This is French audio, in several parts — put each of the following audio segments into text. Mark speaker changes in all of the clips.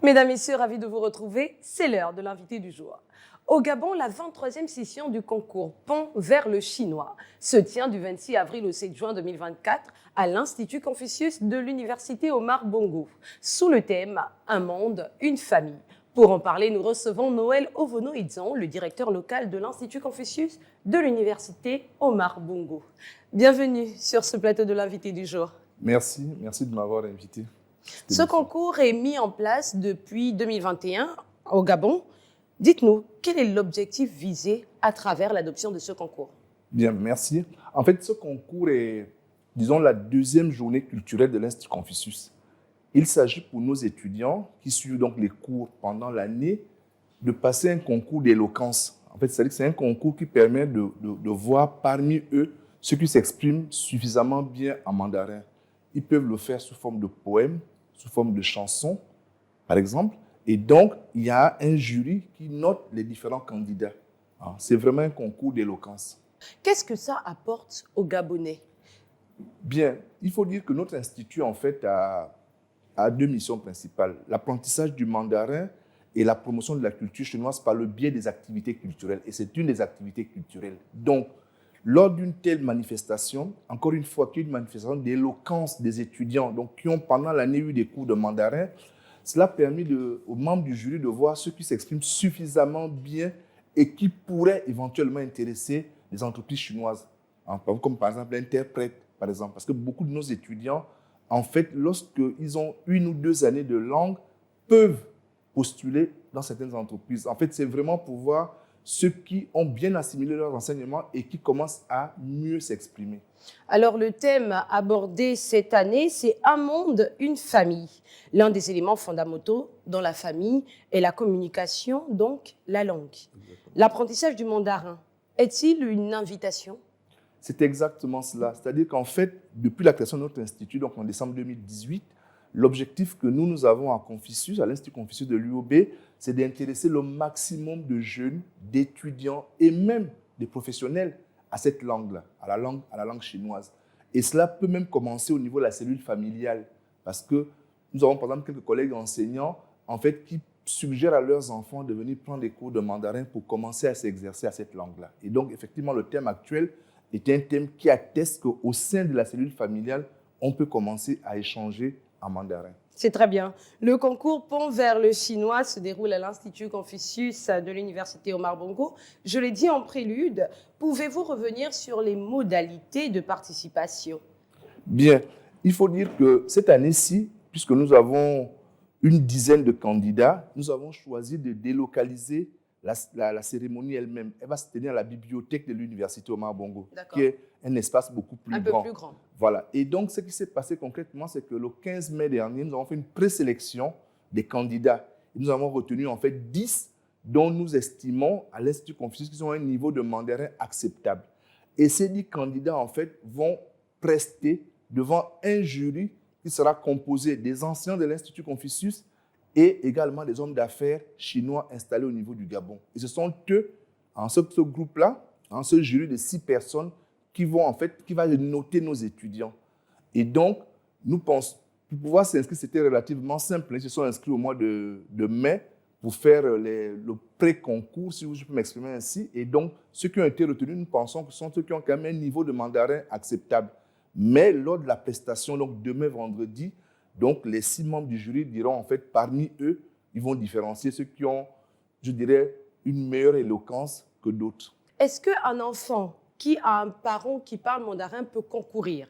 Speaker 1: Mesdames, Messieurs, ravi de vous retrouver. C'est l'heure de l'invité du jour. Au Gabon, la 23e session du concours Pont vers le chinois se tient du 26 avril au 7 juin 2024 à l'Institut Confucius de l'Université Omar Bongo, sous le thème « Un monde, une famille ». Pour en parler, nous recevons Noël Ovono-Idzon, le directeur local de l'Institut Confucius de l'Université Omar Bongo. Bienvenue sur ce plateau de l'invité du jour.
Speaker 2: Merci de m'avoir invité.
Speaker 1: Ce concours est mis en place depuis 2021 au Gabon. Dites-nous, quel est l'objectif visé à travers l'adoption de ce concours?
Speaker 2: Bien, merci. En fait, ce concours est, disons, la deuxième journée culturelle de l'Institut Confucius. Il s'agit pour nos étudiants qui suivent donc les cours pendant l'année de passer un concours d'éloquence. En fait, c'est-à-dire que c'est un concours qui permet de voir parmi eux ceux qui s'expriment suffisamment bien en mandarin. Ils peuvent le faire sous forme de poèmes, sous forme de chansons, par exemple. Et donc, il y a un jury qui note les différents candidats. C'est vraiment un concours d'éloquence.
Speaker 1: Qu'est-ce que ça apporte aux Gabonais?
Speaker 2: Bien, il faut dire que notre institut, en fait, a deux missions principales. L'apprentissage du mandarin et la promotion de la culture chinoise par le biais des activités culturelles. Et c'est une des activités culturelles. Donc, lors d'une telle manifestation, encore une fois, qui est une manifestation d'éloquence des étudiants, donc qui ont pendant l'année eu des cours de mandarin, cela a permis aux membres du jury de voir ceux qui s'expriment suffisamment bien et qui pourraient éventuellement intéresser les entreprises chinoises, comme par exemple l'interprète, par exemple. Parce que beaucoup de nos étudiants, en fait, lorsqu'ils ont 1 ou 2 années de langue, peuvent postuler dans certaines entreprises. En fait, c'est vraiment pour voir ceux qui ont bien assimilé leurs enseignements et qui commencent à mieux s'exprimer.
Speaker 1: Alors, le thème abordé cette année, c'est « Un monde, une famille ». L'un des éléments fondamentaux dans la famille est la communication, donc la langue. L'apprentissage du mandarin est-il une invitation?
Speaker 2: C'est exactement cela. C'est-à-dire qu'en fait, depuis la création de notre institut, donc en décembre 2018, l'objectif que nous avons à Confucius, à l'Institut Confucius de l'UOB, c'est d'intéresser le maximum de jeunes, d'étudiants et même des professionnels à cette langue-là, à la langue chinoise. Et cela peut même commencer au niveau de la cellule familiale, parce que nous avons par exemple quelques collègues enseignants en fait, qui suggèrent à leurs enfants de venir prendre des cours de mandarin pour commencer à s'exercer à cette langue-là. Et donc, effectivement, le thème actuel est un thème qui atteste qu'au sein de la cellule familiale, on peut commencer à échanger en mandarin.
Speaker 1: C'est très bien. Le concours Pont vers le chinois se déroule à l'Institut Confucius de l'Université Omar Bongo. Je l'ai dit en prélude, pouvez-vous revenir sur les modalités de participation?
Speaker 2: Bien, il faut dire que cette année-ci, puisque nous avons une dizaine de candidats, nous avons choisi de délocaliser la cérémonie elle-même. Elle va se tenir à la bibliothèque de l'Université Omar Bongo, qui est un espace beaucoup plus grand.
Speaker 1: Un peu plus grand.
Speaker 2: Voilà. Et donc, ce qui s'est passé concrètement, c'est que le 15 mai dernier, nous avons fait une présélection des candidats. Et nous avons retenu en fait 10 dont nous estimons à l'Institut Confucius qu'ils ont un niveau de mandarin acceptable. Et ces 10 candidats, en fait, vont prester devant un jury qui sera composé des anciens de l'Institut Confucius et également des hommes d'affaires chinois installés au niveau du Gabon. Et ce sont eux, en ce groupe-là, en ce jury de 6 personnes, qui va noter nos étudiants. Et donc, nous pensons, pour pouvoir s'inscrire, c'était relativement simple. Ils se sont inscrits au mois de mai pour faire le pré-concours, si je peux m'exprimer ainsi. Et donc, ceux qui ont été retenus, nous pensons que ce sont ceux qui ont quand même un niveau de mandarin acceptable. Mais lors de la prestation, donc demain vendredi, donc les 6 membres du jury diront, en fait, parmi eux, ils vont différencier ceux qui ont, je dirais, une meilleure éloquence que d'autres.
Speaker 1: Est-ce qu'un enfant qui a un parent qui parle mandarin peut concourir?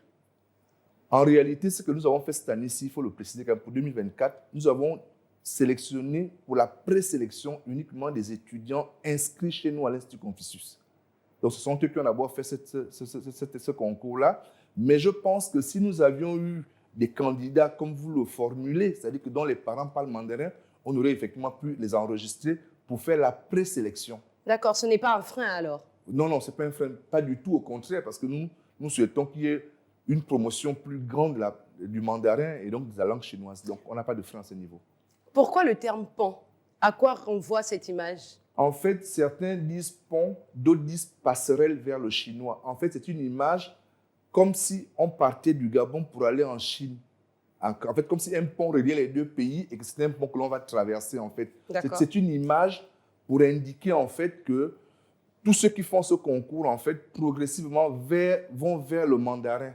Speaker 2: En réalité, ce que nous avons fait cette année-ci, il faut le préciser, pour 2024, nous avons sélectionné pour la présélection uniquement des étudiants inscrits chez nous à l'Institut Confucius. Donc, ce sont eux qui ont d'abord fait ce concours-là. Mais je pense que si nous avions eu des candidats comme vous le formulez, c'est-à-dire que dont les parents parlent mandarin, on aurait effectivement pu les enregistrer pour faire la présélection.
Speaker 1: D'accord, ce n'est pas un frein alors?
Speaker 2: Non, ce n'est pas un frein, pas du tout, au contraire, parce que nous souhaitons qu'il y ait une promotion plus grande du mandarin et donc de la langue chinoise. Donc, on n'a pas de frein à ce niveau.
Speaker 1: Pourquoi le terme pont? À quoi renvoie cette image?
Speaker 2: En fait, certains disent pont, d'autres disent passerelle vers le chinois. En fait, c'est une image comme si on partait du Gabon pour aller en Chine. En fait, comme si un pont reliait les deux pays et que c'est un pont que l'on va traverser, en fait.
Speaker 1: D'accord.
Speaker 2: C'est une image pour indiquer, en fait, que tous ceux qui font ce concours, en fait, progressivement vont vers le mandarin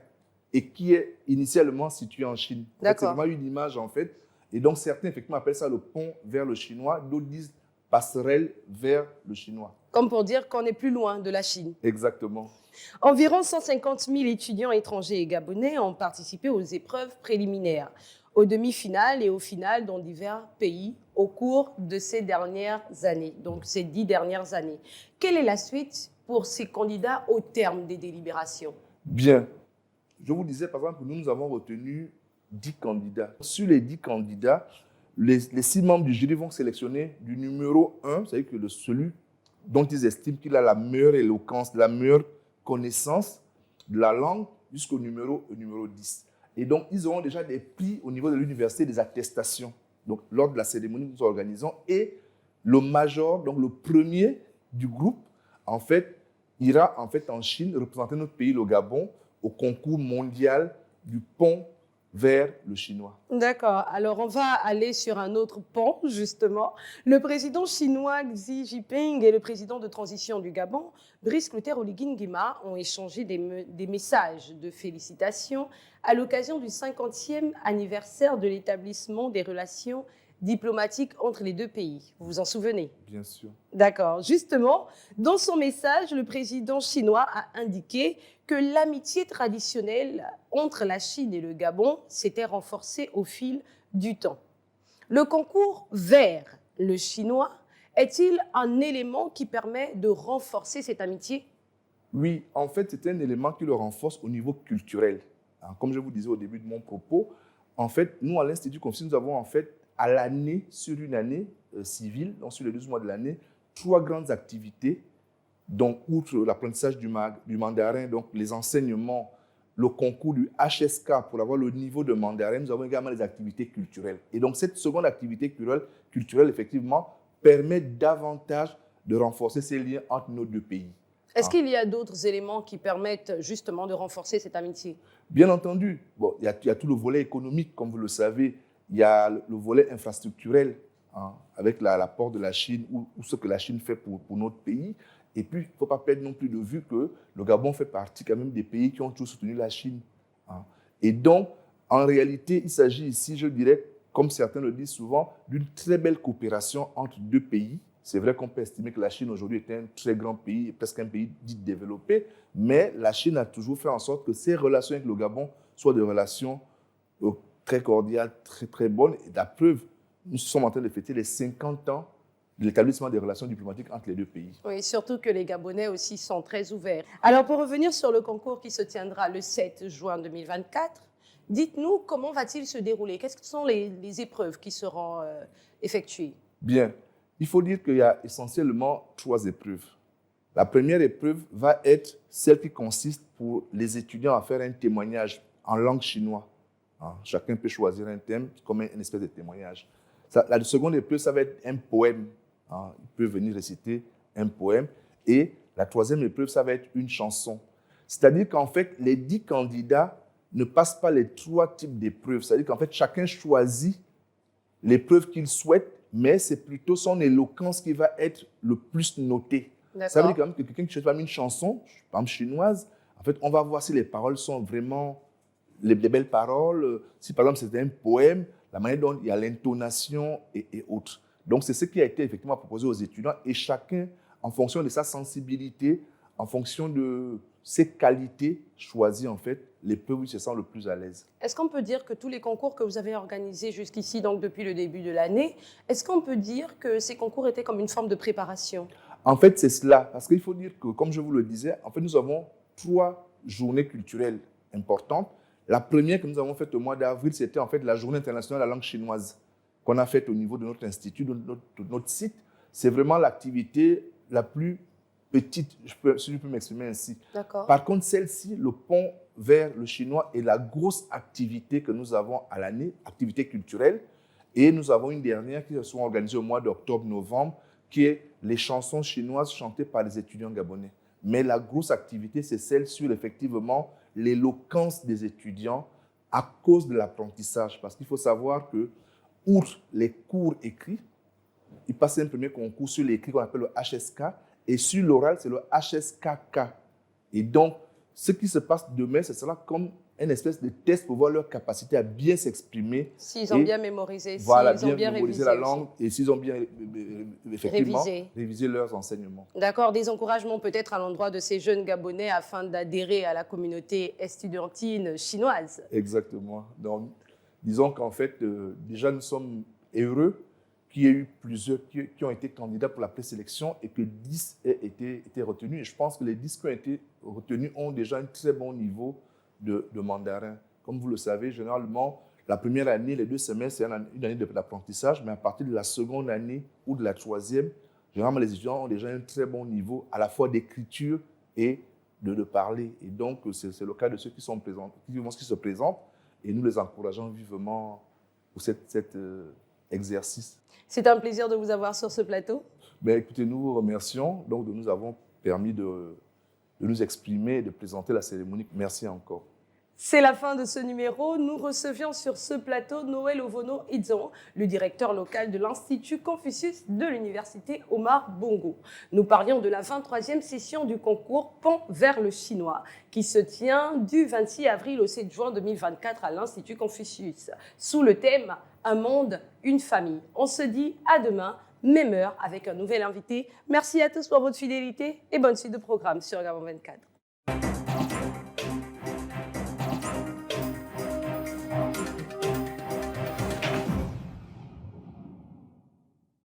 Speaker 2: et qui est initialement situé en Chine. En fait, c'est vraiment une image, en fait. Et donc, certains, effectivement, appellent ça le pont vers le chinois, d'autres disent passerelle vers le chinois.
Speaker 1: Comme pour dire qu'on est plus loin de la Chine.
Speaker 2: Exactement.
Speaker 1: Environ 150 000 étudiants étrangers et gabonais ont participé aux épreuves préliminaires, aux demi-finales et aux finales dans divers pays au cours de ces dernières années, donc ces 10 dernières années. Quelle est la suite pour ces candidats au terme des délibérations?
Speaker 2: Bien. Je vous disais, par exemple, que nous avons retenu 10 candidats. Sur les 10 candidats, les 6 membres du jury vont sélectionner du numéro 1, c'est-à-dire que celui dont ils estiment qu'il a la meilleure éloquence, la meilleure connaissance de la langue, jusqu'au numéro 10. Et donc, ils auront déjà des prix au niveau de l'université, des attestations, donc lors de la cérémonie que nous organisons. Et le major, donc le premier du groupe, en fait, ira en fait en Chine représenter notre pays, le Gabon, au concours mondial du pont vers le chinois.
Speaker 1: D'accord. Alors, on va aller sur un autre pont, justement. Le président chinois Xi Jinping et le président de transition du Gabon, Brice Clotaire Oligui Nguema, ont échangé des messages de félicitations à l'occasion du 50e anniversaire de l'établissement des relations diplomatiques entre les deux pays. Vous vous en souvenez?
Speaker 2: Bien sûr.
Speaker 1: D'accord. Justement, dans son message, le président chinois a indiqué que l'amitié traditionnelle entre la Chine et le Gabon s'était renforcée au fil du temps. Le concours vers le chinois est-il un élément qui permet de renforcer cette amitié?
Speaker 2: Oui, en fait, c'est un élément qui le renforce au niveau culturel. Comme je vous disais au début de mon propos, en fait, nous, à l'Institut Confucius, nous avons en fait, à l'année, sur une année civile, donc sur les 12 mois de l'année, 3 grandes activités. Donc, outre l'apprentissage du mandarin, donc les enseignements, le concours du HSK pour avoir le niveau de mandarin, nous avons également les activités culturelles. Et donc, cette seconde activité culturelle effectivement, permet davantage de renforcer ces liens entre nos deux pays.
Speaker 1: Est-ce qu'il y a d'autres éléments qui permettent justement de renforcer cette amitié?
Speaker 2: Bien entendu. Bon, il y a tout le volet économique, comme vous le savez. Il y a le volet infrastructurel, avec l'apport de la Chine ou ce que la Chine fait pour notre pays. Et puis, il ne faut pas perdre non plus de vue que le Gabon fait partie quand même des pays qui ont toujours soutenu la Chine. Et donc, en réalité, il s'agit ici, je dirais, comme certains le disent souvent, d'une très belle coopération entre deux pays. C'est vrai qu'on peut estimer que la Chine aujourd'hui est un très grand pays, presque un pays dit développé, mais la Chine a toujours fait en sorte que ses relations avec le Gabon soient des relations très cordiales, très, très bonnes. Et la preuve, nous sommes en train de fêter les 50 ans de l'établissement des relations diplomatiques entre les deux pays.
Speaker 1: Oui, surtout que les Gabonais aussi sont très ouverts. Alors, pour revenir sur le concours qui se tiendra le 7 juin 2024, dites-nous comment va-t-il se dérouler? Quelles sont les épreuves qui seront effectuées?
Speaker 2: Bien. Il faut dire qu'il y a essentiellement 3 épreuves. La première épreuve va être celle qui consiste pour les étudiants à faire un témoignage en langue chinoise. Chacun peut choisir un thème comme une espèce de témoignage. La seconde épreuve, ça va être un poème. Il peut venir réciter un poème. Et la troisième épreuve, ça va être une chanson. C'est-à-dire qu'en fait, les 10 candidats ne passent pas les 3 types d'épreuves. C'est-à-dire qu'en fait, chacun choisit l'épreuve qu'il souhaite, mais c'est plutôt son éloquence qui va être le plus notée. Ça veut dire quand même que quelqu'un qui choisit une chanson, par exemple chinoise, en fait, on va voir si les paroles sont vraiment les belles paroles. Si par exemple c'est un poème, la manière dont il y a l'intonation et autres. Donc c'est ce qui a été effectivement proposé aux étudiants et chacun, en fonction de sa sensibilité, en fonction de ses qualités, choisit en fait l'épreuve où il se sent le plus à l'aise.
Speaker 1: Est-ce qu'on peut dire que tous les concours que vous avez organisés jusqu'ici, donc depuis le début de l'année, est-ce qu'on peut dire que ces concours étaient comme une forme de préparation?
Speaker 2: En fait, c'est cela. Parce qu'il faut dire que, comme je vous le disais, en fait, nous avons 3 journées culturelles importantes. La première que nous avons faite au mois d'avril, c'était en fait la Journée internationale de la langue chinoise qu'on a faite au niveau de notre institut, de notre site. C'est vraiment l'activité la plus petite, si je peux m'exprimer ainsi.
Speaker 1: D'accord.
Speaker 2: Par contre, celle-ci, le pont vers le chinois, est la grosse activité que nous avons à l'année, activité culturelle. Et nous avons une dernière qui se sont organisées au mois d'octobre-novembre, qui est les chansons chinoises chantées par les étudiants gabonais. Mais la grosse activité, c'est celle sur effectivement l'éloquence des étudiants à cause de l'apprentissage. Parce qu'il faut savoir que, outre les cours écrits, il passe un premier concours sur l'écrit qu'on appelle le HSK, et sur l'oral, c'est le HSKK. Et donc, ce qui se passe demain, ce sera comme une espèce de test pour voir leur capacité à bien s'exprimer.
Speaker 1: S'ils ont bien mémorisé,
Speaker 2: voilà,
Speaker 1: s'ils ont bien
Speaker 2: mémorisé
Speaker 1: révisé
Speaker 2: la langue
Speaker 1: aussi.
Speaker 2: et s'ils ont bien effectivement révisé leurs enseignements.
Speaker 1: D'accord, des encouragements peut-être à l'endroit de ces jeunes Gabonais afin d'adhérer à la communauté estudiantine chinoise.
Speaker 2: Exactement. Donc, disons qu'en fait, déjà nous sommes heureux qu'il y ait eu plusieurs qui ont été candidats pour la présélection et que 10 aient été retenus. Et je pense que les 10 qui ont été retenus ont déjà un très bon niveau de mandarin. Comme vous le savez, généralement, la première année, les 2 semestres, c'est une année d'apprentissage, mais à partir de la seconde année ou de la troisième, généralement, les étudiants ont déjà un très bon niveau à la fois d'écriture et de parler. Et donc, c'est le cas de ceux qui sont présents, qui se présentent, et nous les encourageons vivement pour cet exercice.
Speaker 1: C'est un plaisir de vous avoir sur ce plateau.
Speaker 2: Mais écoutez, nous vous remercions donc, de nous avoir permis de nous exprimer et de présenter la cérémonie. Merci encore.
Speaker 1: C'est la fin de ce numéro. Nous recevions sur ce plateau Noël Ovono Idzon, le directeur local de l'Institut Confucius de l'Université Omar Bongo. Nous parlions de la 23e session du concours Pont vers le chinois qui se tient du 26 avril au 7 juin 2024 à l'Institut Confucius sous le thème « Un monde, une famille ». On se dit à demain, même heure, avec un nouvel invité. Merci à tous pour votre fidélité et bonne suite de programme sur Gabon 24.